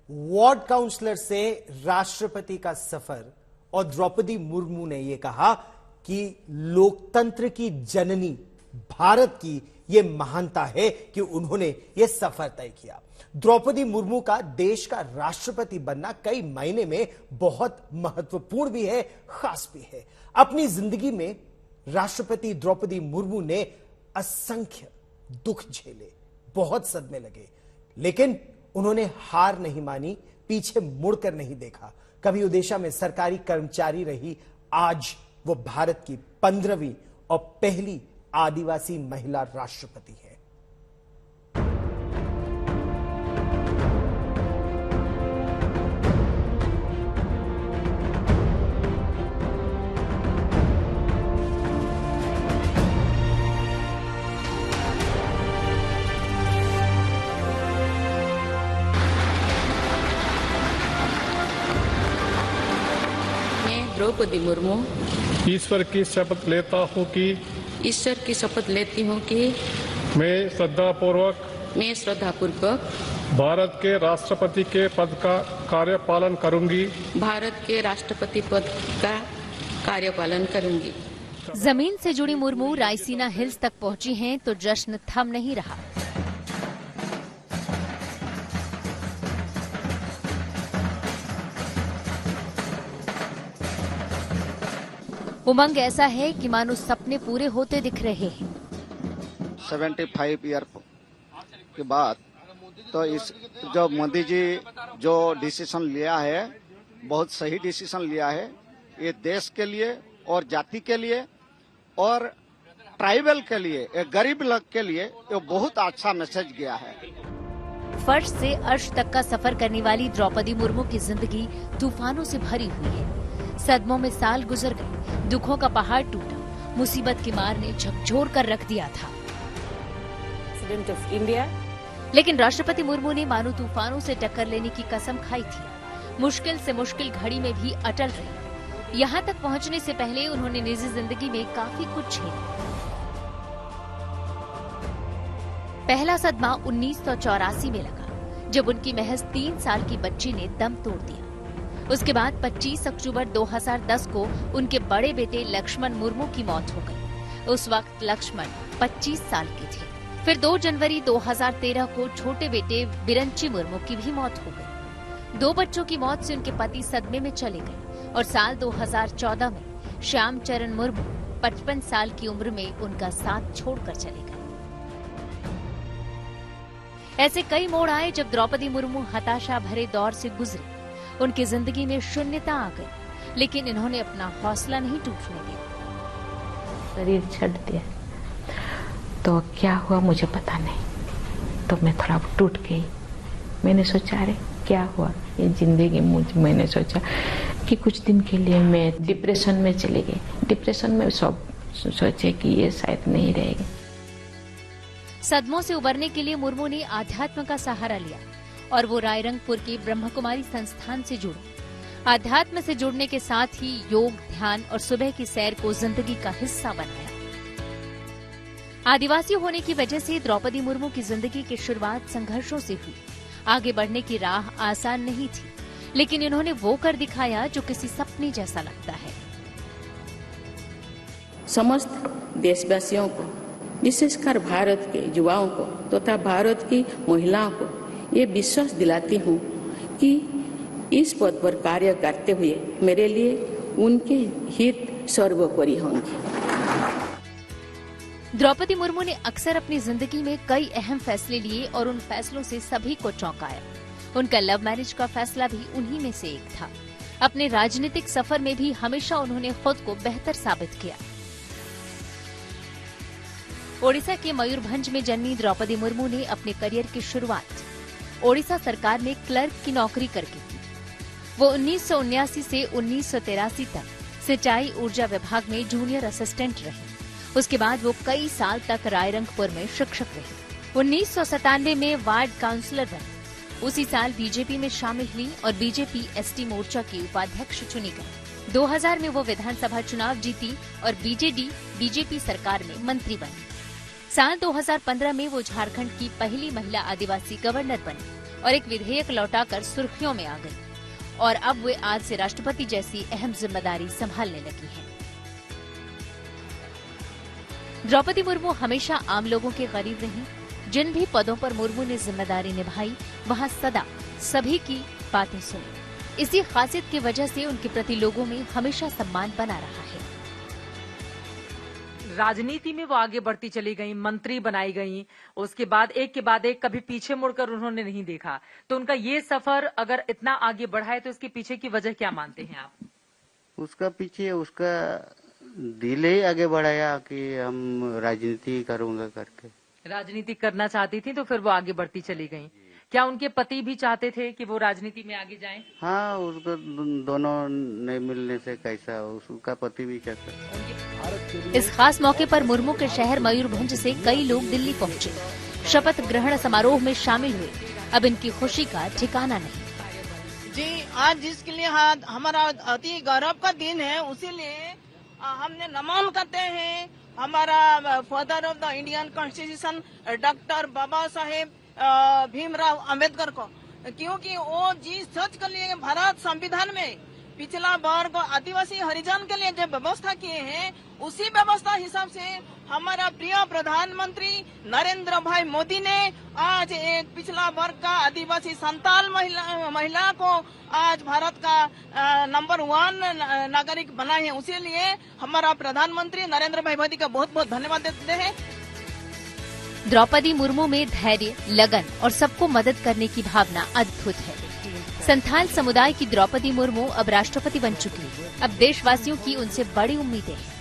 Ward councillor से राष्ट्रपति का सफर और द्रौपदी मुर्मू ने यह कहा कि लोकतंत्र की जननी भारत की यह महानता है कि उन्होंने यह सफर तय किया। द्रौपदी मुर्मू का देश का राष्ट्रपति बनना कई मायने में बहुत महत्वपूर्ण भी है, खास भी है। अपनी जिंदगी में राष्ट्रपति द्रौपदी मुर्मू ने असंख्य दुख झेले, बहुत सदमे लगे, लेकिन उन्होंने हार नहीं मानी, पीछे मुड़कर नहीं देखा। कभी ओडिशा में सरकारी कर्मचारी रही, आज वो भारत की 15वीं और पहली आदिवासी महिला राष्ट्रपति है। द्रौपदी मुर्मू ईश्वर की शपथ लेता हूँ कि मैं श्रद्धापूर्वक भारत के राष्ट्रपति के पद का कार्यपालन करूंगी। जमीन से जुड़ी मुर्मू रायसीना हिल्स तक पहुंची हैं तो जश्न थम नहीं रहा। उमंग ऐसा है कि मानो सपने पूरे होते दिख रहे हैं। 75 ईयर के बाद तो इस जो मोदी जी जो डिसीजन लिया है, बहुत सही डिसीजन लिया है। ये देश के लिए और जाति के लिए और ट्राइबल के लिए, एक गरीब लोग के लिए ये बहुत अच्छा मैसेज गया है। फर्श से अर्श तक का सफर करने वाली द्रौपदी मुर्मू की जिंदगी तूफानों से भरी हुई है। सदमों में साल गुजर गए, दुखों का पहाड़ टूटा, मुसीबत की मार ने झकझोर कर रख दिया था। प्रेसिडेंट ऑफ इंडिया, लेकिन राष्ट्रपति मुर्मू ने मानो तूफानों से टक्कर लेने की कसम खाई थी। मुश्किल से मुश्किल घड़ी में भी अटल रही। यहाँ तक पहुँचने से पहले उन्होंने निजी जिंदगी में काफी कुछ झेला। पहला सदमा 1984 में लगा, जब उनकी महज 3 साल की बच्ची ने दम तोड़ दिया। उसके बाद 25 अक्टूबर 2010 को उनके बड़े बेटे लक्ष्मण मुर्मू की मौत हो गई। उस वक्त लक्ष्मण 25 साल के थे। फिर 2 जनवरी 2013 को छोटे बेटे बिरंची मुर्मू की भी मौत हो गई। 2 बच्चों की मौत से उनके पति सदमे में चले गए और साल 2014 में श्याम चरण मुर्मू 55 साल की उम्र में उनका साथ छोड़कर चले गए। ऐसे कई मोड़ आए जब द्रौपदी मुर्मू हताशा भरे दौर से गुजरी। उनकी जिंदगी में शून्यता आ गई, लेकिन इन्होंने अपना हौसला नहीं टूटने दिया। शरीर छट दिया तो क्या हुआ मुझे पता नहीं, तो मैं थोड़ा टूट गई। मैंने सोचा अरे क्या हुआ ये जिंदगी, मैंने सोचा कि कुछ दिन के लिए मैं डिप्रेशन में चली गई। डिप्रेशन में सब सोचे कि ये शायद नहीं रहेगी। सदमों से उबरने के लिए मुर्मू ने आध्यात्म का सहारा लिया और वो रायरंगपुर के ब्रह्मकुमारी संस्थान से जुड़े। आध्यात्म से जुड़ने के साथ ही योग, ध्यान और सुबह की सैर को जिंदगी का हिस्सा बनाया। आदिवासी होने की वजह से द्रौपदी मुर्मू की जिंदगी की शुरुआत संघर्षों से हुई। आगे बढ़ने की राह आसान नहीं थी, लेकिन इन्होंने वो कर दिखाया जो किसी सपने जैसा लगता है। समस्त देशवासियों को, विशेषकर भारत के युवाओं को तथा भारत की महिलाओं को ये विश्वास दिलाती हूँ कि इस पद पर कार्य करते हुए मेरे लिए उनके हित सर्वोपरि होंगे। द्रौपदी मुर्मू ने अक्सर अपनी जिंदगी में कई अहम फैसले लिए और उन फैसलों से सभी को चौंकाया। उनका लव मैरिज का फैसला भी उन्हीं में से एक था। अपने राजनीतिक सफर में भी हमेशा उन्होंने खुद को बेहतर साबित किया। ओडिशा के मयूरभंज में जन्मी द्रौपदी मुर्मू ने अपने करियर की शुरुआत ओडिशा सरकार में क्लर्क की नौकरी करके की। वो 1979 से 1983 तक सिंचाई ऊर्जा विभाग में जूनियर असिस्टेंट रही। उसके बाद वो कई साल तक रायरंगपुर में शिक्षक रही। 1997 में वार्ड काउंसलर बनी। उसी साल बीजेपी में शामिल हुई और बीजेपी एसटी मोर्चा की उपाध्यक्ष चुनी गई। 2000 में वो विधानसभा चुनाव जीती और बीजेपी सरकार में मंत्री बनी। साल 2015 में वो झारखंड की पहली महिला आदिवासी गवर्नर बनी और एक विधेयक लौटाकर सुर्खियों में आ गई और अब वे आज से राष्ट्रपति जैसी अहम जिम्मेदारी संभालने लगी हैं। द्रौपदी मुर्मू हमेशा आम लोगों के करीब रहीं। जिन भी पदों पर मुर्मू ने जिम्मेदारी निभाई वहां सदा सभी की बातें सुनी। इसी खासियत की वजह से उनके प्रति लोगों में हमेशा सम्मान बना रहा है। राजनीति में वो आगे बढ़ती चली गई, मंत्री बनाई गई, उसके बाद एक कभी पीछे मुड़कर उन्होंने नहीं देखा। तो उनका ये सफर अगर इतना आगे बढ़ा है तो इसके पीछे की वजह क्या मानते हैं आप? उसका पीछे उसका दिल ही आगे बढ़ाया कि हम राजनीति करूंगा करके। राजनीति करना चाहती थी तो फिर वो आगे बढ़ती चली गई। क्या उनके पति भी चाहते थे कि वो राजनीति में आगे जाएं? हाँ, उसको दोनों नहीं मिलने से कैसा, उसका पति भी चाहता। इस खास मौके पर मुर्मू के शहर मयूरभंज से कई लोग दिल्ली पहुंचे, शपथ ग्रहण समारोह में शामिल हुए। अब इनकी खुशी का ठिकाना नहीं। जी, आज जिसके लिए हमारा अति गौरव का दिन है, उसी लिए हमने नमन करते हैं हमारा father of the Indian constitution doctor Baba Saheb Bhimrao Ambedkar को, क्योंकि वो जिस सोच के लिए भारत संविधान में पिछला वर्ग आदिवासी हरिजन के लिए जो व्यवस्था किए हैं, उसी व्यवस्था हिसाब से हमारा प्रिय प्रधानमंत्री नरेंद्र भाई मोदी ने आज एक पिछला वर्ग का आदिवासी संताल महिला को आज भारत का नंबर 1 नागरिक बनाए हैं। उसी लिए हमारा प्रधानमंत्री नरेंद्र भाई मोदी का बहुत बहुत धन्यवाद देते हैं। द्रौपदी मुर्मू में धैर्य, लगन और सबको मदद करने की भावना अद्भुत है। संथाल समुदाय की द्रौपदी मुर्मू अब राष्ट्रपति बन चुकी है। अब देशवासियों की उनसे बड़ी उम्मीदें हैं।